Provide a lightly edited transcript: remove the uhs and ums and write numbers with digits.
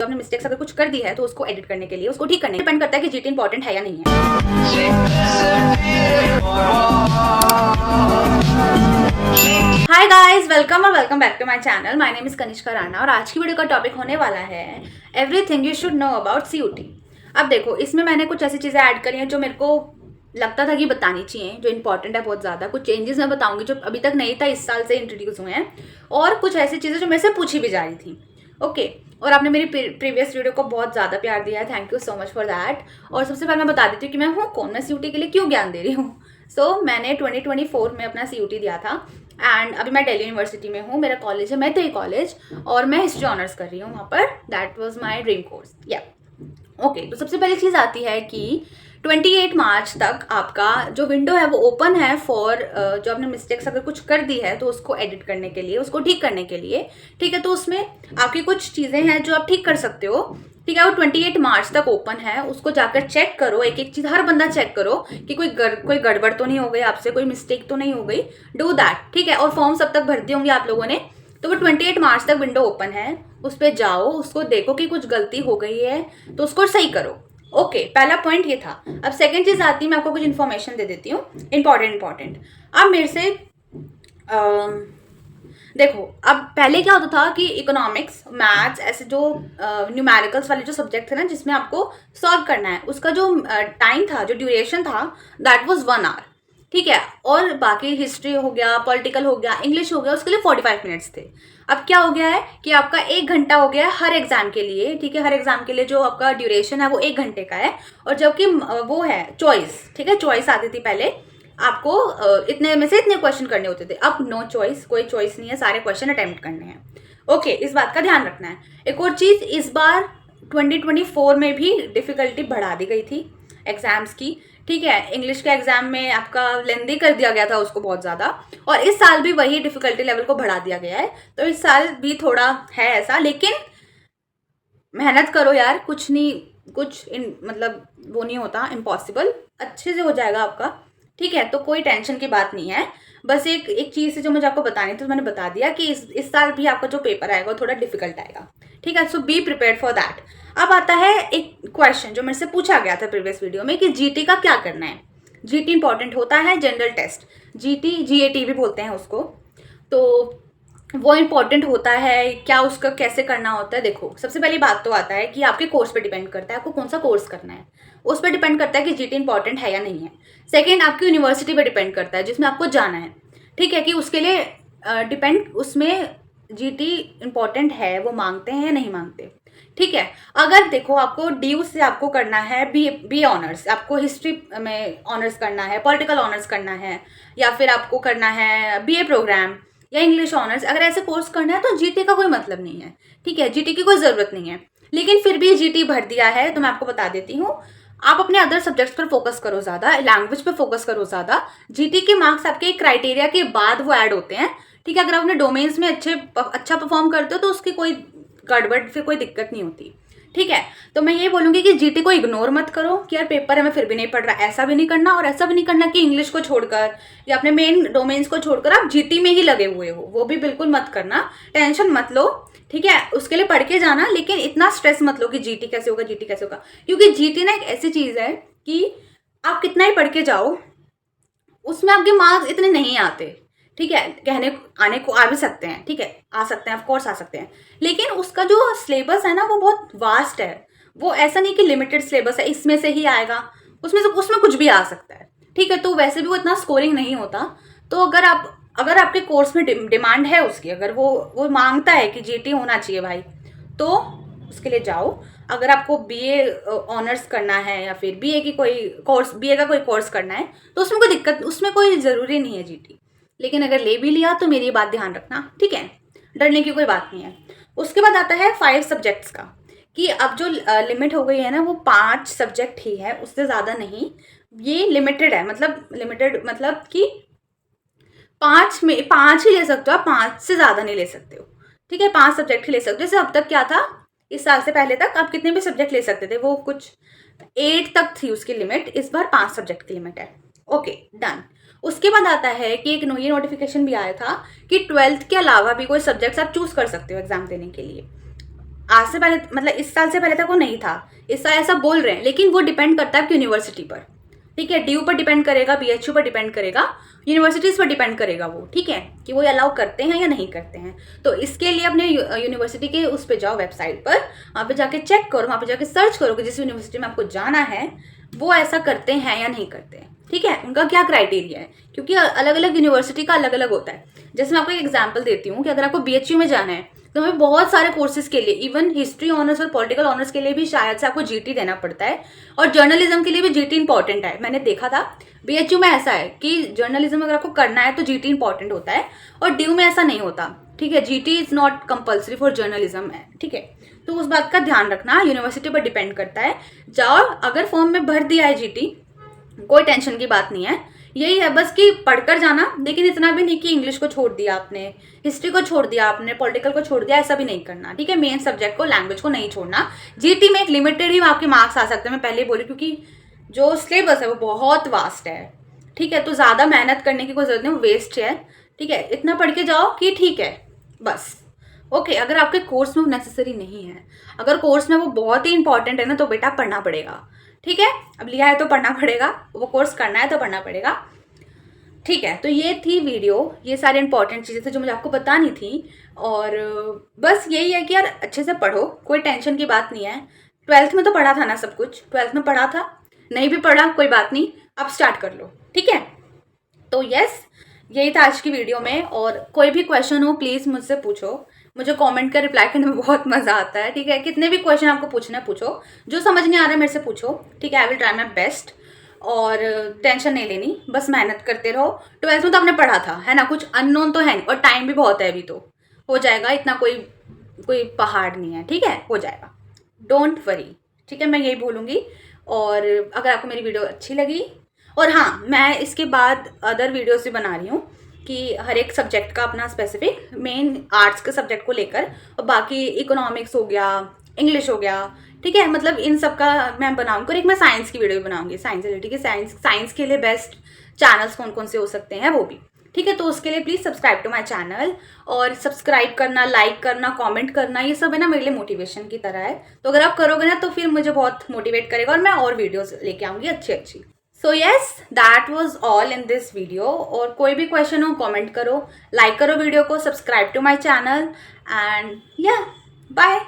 तो आपने मिस्टेक्स अगर कुछ कर दी है तो उसको एडिट करने के लिए, उसको ठीक करने डिपेंड करता है कि जीटी इंपॉर्टेंट है या नहीं है। हाय गाइस, वेलकम और welcome back to my channel. My name is Kanishka Rana और आज की वीडियो का टॉपिक होने वाला है everything you should know about CUT. अब देखो, इसमें मैंने कुछ ऐसी चीज़ें ऐड करी हैं जो मेरे को लगता था कि बतानी चाहिए, जो इंपॉर्टेंट है बहुत ज़्यादा। कुछ चेंजेस मैं बताऊंगी जो अभी तक नहीं था, इस साल से इंट्रोड्यूस हुए हैं, और कुछ ऐसी चीज़ें जो मेरे से पूछी भी जा रही थी। ओके और आपने मेरी प्रीवियस वीडियो को बहुत ज़्यादा प्यार दिया है, thank you so much for that. और सबसे पहले मैं बता देती हूँ कि मैं हूँ कौन, मैं सीयूटी के लिए क्यों ज्ञान दे रही हूँ। मैंने 2024 में अपना सीयूटी दिया था एंड अभी मैं दिल्ली यूनिवर्सिटी में हूँ। मेरा कॉलेज है मैत्री कॉलेज और मैं हिस्ट्री ऑनर्स कर रही हूँ वहाँ पर। That was my dream course. या ओके, तो सबसे पहली चीज़ आती है कि 28 मार्च तक आपका जो विंडो है वो ओपन है फॉर जो आपने मिस्टेक्स अगर कुछ कर दी है तो उसको एडिट करने के लिए, उसको ठीक करने के लिए। ठीक है, तो उसमें आपकी कुछ चीज़ें हैं जो आप ठीक कर सकते हो। ठीक है, वो 28 मार्च तक ओपन है, उसको जाकर चेक करो। एक एक चीज़ हर बंदा चेक करो कि कोई गड़बड़ तो नहीं हो गई आपसे, कोई मिस्टेक तो नहीं हो गई। Do that. ठीक है, और फॉर्म सब तक भर दिए होंगे आप लोगों ने। तो वो 28 मार्च तक विंडो ओपन है, उस पर जाओ, उसको देखो कि कुछ गलती हो गई है तो उसको सही करो। ओके, पहला पॉइंट ये था। अब सेकंड चीज़ आती है, मैं आपको कुछ इन्फॉर्मेशन दे देती हूँ इंपॉर्टेंट। अब मेरे से देखो, अब पहले क्या होता था कि इकोनॉमिक्स, मैथ्स, ऐसे जो न्यूमेरिकल्स वाले जो सब्जेक्ट थे ना जिसमें आपको सॉल्व करना है, उसका जो टाइम था, जो ड्यूरेशन था, दैट वाज 1 आवर। ठीक है, और बाकी हिस्ट्री हो गया, पॉलिटिकल हो गया, इंग्लिश हो गया, उसके लिए 45 मिनट्स थे। अब क्या हो गया है कि आपका 1 घंटा हो गया है हर एग्जाम के लिए। ठीक है, हर एग्जाम के लिए जो आपका ड्यूरेशन है वो 1 घंटे का है। और जबकि वो है चॉइस। ठीक है, चॉइस आती थी पहले, आपको इतने में से इतने क्वेश्चन करने होते थे। अब नो चॉइस, कोई चॉइस नहीं है, सारे क्वेश्चन अटेम्प्ट करने हैं। ओके, इस बात का ध्यान रखना है। एक और चीज़, इस बार 2024 में भी डिफ़िकल्टी बढ़ा दी गई थी एग्जाम्स की। ठीक है, इंग्लिश के एग्जाम में आपका लेंदी कर दिया गया था उसको बहुत ज़्यादा, और इस साल भी वही डिफ़िकल्टी लेवल को बढ़ा दिया गया है। तो इस साल भी थोड़ा है ऐसा, लेकिन मेहनत करो यार, कुछ नहीं, मतलब वो नहीं होता इम्पॉसिबल, अच्छे से हो जाएगा आपका। ठीक है, तो कोई टेंशन की बात नहीं है। बस एक चीज़ है जो मुझे आपको बतानी थी, तो मैंने बता दिया कि इस साल भी आपका जो पेपर आएगा वो थोड़ा डिफिकल्ट आएगा। ठीक है, सो बी प्रिपेयर्ड फॉर दैट। अब आता है एक क्वेश्चन जो मेरे से पूछा गया था प्रीवियस वीडियो में कि जीटी का क्या करना है। जीटी इंपॉर्टेंट होता है, जनरल टेस्ट, जीटी जीएटी भी बोलते हैं उसको। तो वो इम्पॉर्टेंट होता है क्या, उसका कैसे करना होता है। देखो, सबसे पहली बात तो आता है कि आपके कोर्स पे डिपेंड करता है, आपको कौन सा कोर्स करना है, उस पर डिपेंड करता है कि जीटी इंपॉर्टेंट है या नहीं है। सेकंड, आपकी यूनिवर्सिटी पे डिपेंड करता है जिसमें आपको जाना है। ठीक है, कि उसके लिए डिपेंड, उसमें जीटी इंपॉर्टेंट है, वो मांगते हैं या नहीं मांगते। ठीक है, अगर देखो आपको ड्यू से आपको करना है बी ऑनर्स, आपको हिस्ट्री में ऑनर्स करना है, पॉलिटिकल ऑनर्स करना है, या फिर आपको करना है बीए प्रोग्राम या इंग्लिश ऑनर्स, अगर ऐसे कोर्स करना है तो जीटी का कोई मतलब नहीं है। ठीक है, जीटी की कोई ज़रूरत नहीं है। लेकिन फिर भी जीटी भर दिया है तो मैं आपको बता देती हूँ, आप अपने अदर सब्जेक्ट्स पर फोकस करो ज़्यादा, लैंग्वेज पे फोकस करो ज़्यादा। जीटी के मार्क्स आपके क्राइटेरिया के बाद वो ऐड होते हैं। ठीक है, अगर आप अपने डोमेन्स में अच्छा परफॉर्म करते हो तो उसकी कोई गड़बड़, फिर कोई दिक्कत नहीं होती। ठीक है, तो मैं ये बोलूँगी कि जीटी को इग्नोर मत करो कि यार पेपर है मैं फिर भी नहीं पढ़ रहा, ऐसा भी नहीं करना। और ऐसा भी नहीं करना कि इंग्लिश को छोड़कर या अपने मेन डोमेन्स को छोड़कर आप जीटी में ही लगे हुए हो, वो भी बिल्कुल मत करना। टेंशन मत लो, ठीक है, उसके लिए पढ़ के जाना, लेकिन इतना स्ट्रेस मत लो कि जीटी कैसे होगा, जीटी कैसे होगा। क्योंकि जीटी ना एक ऐसी चीज़ है कि आप कितना ही पढ़ के जाओ, उसमें आपके मार्क्स इतने नहीं आते। ठीक है, कहने आने को आ भी सकते हैं, ठीक है, आ सकते हैं, ऑफ कोर्स आ सकते हैं, लेकिन उसका जो सिलेबस है ना वो बहुत वास्ट है। वो ऐसा नहीं कि लिमिटेड सिलेबस है, इसमें से ही आएगा, उसमें कुछ भी आ सकता है। ठीक है, तो वैसे भी वो इतना स्कोरिंग नहीं होता। तो अगर आपके कोर्स में डिमांड है उसकी, अगर वो मांगता है कि जीटी होना चाहिए भाई, तो उसके लिए जाओ। अगर आपको बीए ऑनर्स करना है या फिर बीए का कोई कोर्स करना है तो उसमें कोई दिक्कत, उसमें कोई ज़रूरी नहीं है जीटी। लेकिन अगर ले भी लिया तो मेरी ये बात ध्यान रखना, ठीक है, डरने की कोई बात नहीं है। उसके बाद आता है 5 सब्जेक्ट्स का, कि अब जो लिमिट हो गई है ना वो 5 सब्जेक्ट ही है, उससे ज़्यादा नहीं। ये लिमिटेड है, मतलब कि 5 ही ले सकते हो आप, 5 से ज़्यादा नहीं ले सकते हो। ठीक है, 5 सब्जेक्ट ही ले सकते हो। जैसे अब तक क्या था, इस साल से पहले तक आप कितने भी सब्जेक्ट ले सकते थे, वो कुछ 8 तक थी उसकी लिमिट, इस बार 5 सब्जेक्ट की लिमिट है। Okay, done. उसके बाद आता है कि एक ये नोटिफिकेशन भी आया था कि 12th के अलावा भी कोई सब्जेक्ट्स आप चूज कर सकते हो एग्जाम देने के लिए। आज से पहले मतलब इस साल से पहले तक वो नहीं था, इस साल ऐसा बोल रहे हैं, लेकिन वो डिपेंड करता है आपकी यूनिवर्सिटी पर, ठीक है। DU पर डिपेंड करेगा, BHU पर डिपेंड करेगा, यूनिवर्सिटीज़ पर डिपेंड करेगा वो, ठीक है, कि वो अलाउ करते हैं या नहीं करते हैं। तो इसके लिए अपने यूनिवर्सिटी के उस पर जाओ, वेबसाइट पर, वहाँ पे जाके चेक करो, वहाँ पे जाके सर्च करो कि जिस यूनिवर्सिटी में आपको जाना है वो ऐसा करते हैं या नहीं करते हैं, ठीक है, उनका क्या क्राइटेरिया है, क्योंकि अलग अलग यूनिवर्सिटी का अलग अलग होता है। जैसे मैं आपको एक एग्जाम्पल देती हूँ कि अगर आपको BHU में जाना है तो हमें बहुत सारे कोर्सेज के लिए, इवन हिस्ट्री ऑनर्स और पॉलिटिकल ऑनर्स के लिए भी शायद से आपको GT देना पड़ता है, और जर्नलिज्म के लिए भी GT इंपॉर्टेंट है। मैंने देखा था BHU में ऐसा है कि जर्नलिज्म अगर आपको करना है तो GT इंपॉर्टेंट होता है, और DU में ऐसा नहीं होता, ठीक है। GT is not compulsory for journalism है, ठीक है। तो उस बात का ध्यान रखना, यूनिवर्सिटी पर डिपेंड करता है। जाओ, अगर फॉर्म में भर दिया है GT, कोई टेंशन की बात नहीं है, यही है बस कि पढ़कर जाना, लेकिन इतना भी नहीं कि इंग्लिश को छोड़ दिया आपने, हिस्ट्री को छोड़ दिया आपने, पॉलिटिकल को छोड़ दिया, ऐसा भी नहीं करना, ठीक है। मेन सब्जेक्ट को, लैंग्वेज को नहीं छोड़ना। GT में एक लिमिटेड ही आपके मार्क्स आ सकते हैं, मैं पहले बोली, क्योंकि जो सिलेबस है वो बहुत वास्ट है, ठीक है। तो ज़्यादा मेहनत करने की कोई जरूरत नहीं, वो वेस्ट है, ठीक है। इतना पढ़ के जाओ कि ठीक है, बस ओके। अगर आपके कोर्स में वो नेसेसरी नहीं है, अगर कोर्स में वो बहुत ही इंपॉर्टेंट है ना, तो बेटा पढ़ना पड़ेगा, ठीक है। अब लिया है तो पढ़ना पड़ेगा, वो कोर्स करना है तो पढ़ना पड़ेगा, ठीक है। तो ये थी वीडियो, ये सारी इंपॉर्टेंट चीज़ें थी जो मुझे आपको बतानी थी, और बस यही है कि यार अच्छे से पढ़ो, कोई टेंशन की बात नहीं है। 12th में तो पढ़ा था ना सब कुछ, 12th में पढ़ा था, नहीं भी पढ़ा कोई बात नहीं, अब स्टार्ट कर लो, ठीक है। तो यस, यही था आज की वीडियो में, और कोई भी क्वेश्चन हो प्लीज़ मुझसे पूछो, मुझे कमेंट का रिप्लाई करने में बहुत मज़ा आता है, ठीक है। कितने भी क्वेश्चन आपको पूछना है पूछो, जो समझ नहीं आ रहा है मेरे से पूछो, ठीक है। I will try my best, और टेंशन नहीं लेनी, बस मेहनत करते रहो। 12th में तो आपने पढ़ा था, है ना, कुछ अननोन तो है नहीं, और टाइम भी बहुत है अभी, तो हो जाएगा, इतना कोई कोई पहाड़ नहीं है, ठीक है, हो जाएगा, डोंट वरी, ठीक है। मैं यही बोलूँगी, और अगर आपको मेरी वीडियो अच्छी लगी, और हाँ, मैं इसके बाद अदर वीडियोस भी बना रही हूँ कि हर एक सब्जेक्ट का अपना स्पेसिफिक, मेन आर्ट्स के सब्जेक्ट को लेकर, और बाकी इकोनॉमिक्स हो गया, इंग्लिश हो गया, ठीक है, मतलब इन सब का मैं बनाऊंगी। और एक मैं साइंस की वीडियो बनाऊंगी, साइंस रिलेटेड, कि साइंस के लिए बेस्ट चैनल्स कौन कौन से हो सकते हैं, वो भी, ठीक है। तो उसके लिए please subscribe to my channel, और सब्सक्राइब करना, लाइक करना, कमेंट करना, ये सब है ना मेरे लिए मोटिवेशन की तरह है। तो अगर आप करोगे ना तो फिर मुझे बहुत मोटिवेट करेगा, और मैं और वीडियोज़ लेके आऊँगी अच्छी अच्छी। So yes, that was all in this video, और कोई भी क्वेश्चन हो कमेंट करो, लाइक करो वीडियो को, subscribe to my channel, and yeah bye.